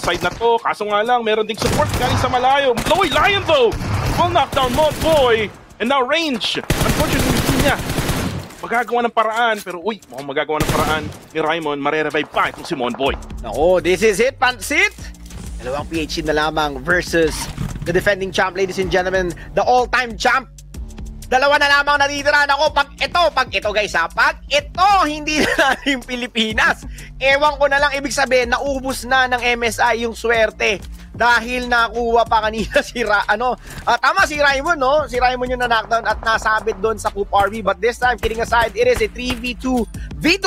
side na to. Kaso nga lang, meron ding support galing sa malayo. Lowy Lion though will knock down Monboy. And now range. Unfortunately, hindi niya magagawa ng paraan. Pero mukhang magagawa ng paraan ni Raimon. Marerevive pa itong si Monboy. Nako, this is it, Pansit! Dalawang PHC na lamang versus the defending champ, ladies and gentlemen. The all-time champ. Dalawa na lamang natitira. Ako, pag ito guys ha, pag ito hindi na yung Pilipinas, ewan ko na lang, ibig sabihin, naubos na ng MSI yung swerte dahil nakuha pa kanina tama si Raimon, no? Si Raimon yung na-knockdown at nasabit doon sa Coop RV. But this time, kidding aside, it is a 3v2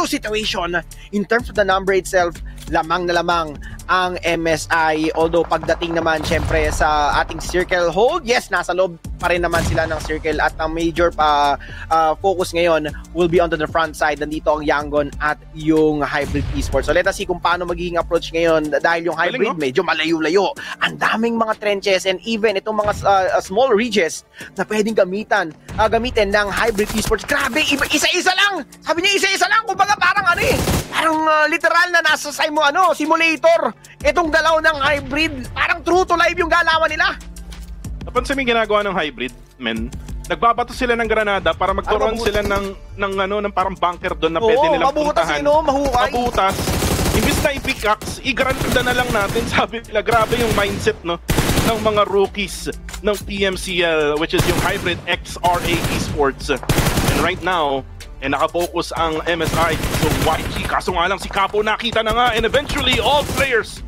situation. In terms of the number itself, lamang na lamang ang MSI. Although pagdating naman syempre sa ating circle hold, yes, nasa loob pa rin naman sila ng circle at ang major focus ngayon will be onto the front side. Nandito ang Yangon at yung Hybrid Esports. So let us see kung paano magiging approach ngayon dahil yung Hybrid medyo malayo-layo. Ang daming mga trenches and even itong mga small ridges na pwedeng gamitin ng Hybrid Esports. Grabe, isa-isa lang! Sabi niya isa-isa lang! Kumbaga parang literal na nasa simulator. Itong dalaw ng Hybrid, parang true to life yung galawan nila. Napansin mo yung ginagawa ng Hybrid, men? Nagbabato sila ng granada para magkaroon sila ng parang bunker doon na pwede nilang puntahan. Mabutas. Imbis na i-pickaxe, i-granada na lang natin. Sabi nila, grabe yung mindset, no, ng mga rookies ng PMCL, which is yung Hybrid XRA Esports. And right now, nakafocus ang MSI so YG. Kaso nga lang si Capo nakita na nga, and eventually all players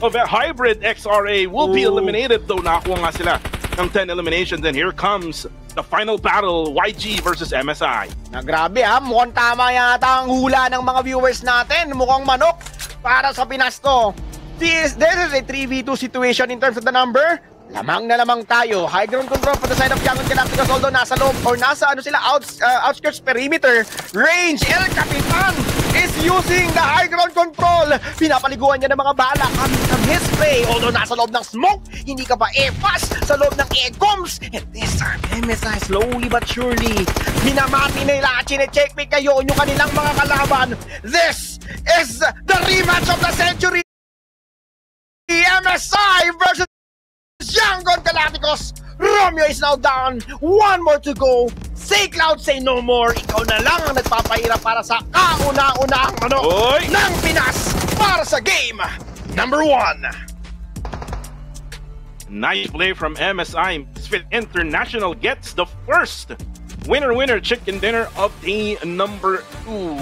of a Hybrid XRA will be eliminated, though nakakuha nga sila ng 10 eliminations. And here comes the final battle, YG versus MSI. Na grabe mukhang tama yata ang hula ng mga viewers natin. Mukhang manok para sa Pinas to. This is a 3v2 situation in terms of the number. Lamang na lamang tayo. High ground control for the side of Yangon Galacticos, although nasa loob or nasa outskirts perimeter. Range, El Capitan is using the high ground control. Pinapaliguan niya ng mga bala from his play. Although nasa loob ng smoke, hindi ka pa fast sa loob ng e-coms. And this time, MSI slowly but surely binamati nila. Chine-checkmate kayo yung kanilang mga kalaban. This is the rematch of the century. MSI versus Yangon Galacticos. Romeo is now down. One more to go. Say Cloud, say no more. Ikaw na lang ang nagpapahirap para sa kauna-unahang ng Pinas para sa game number 1. Nice play from MSI. Misfit International gets the first winner chicken dinner of day number 2.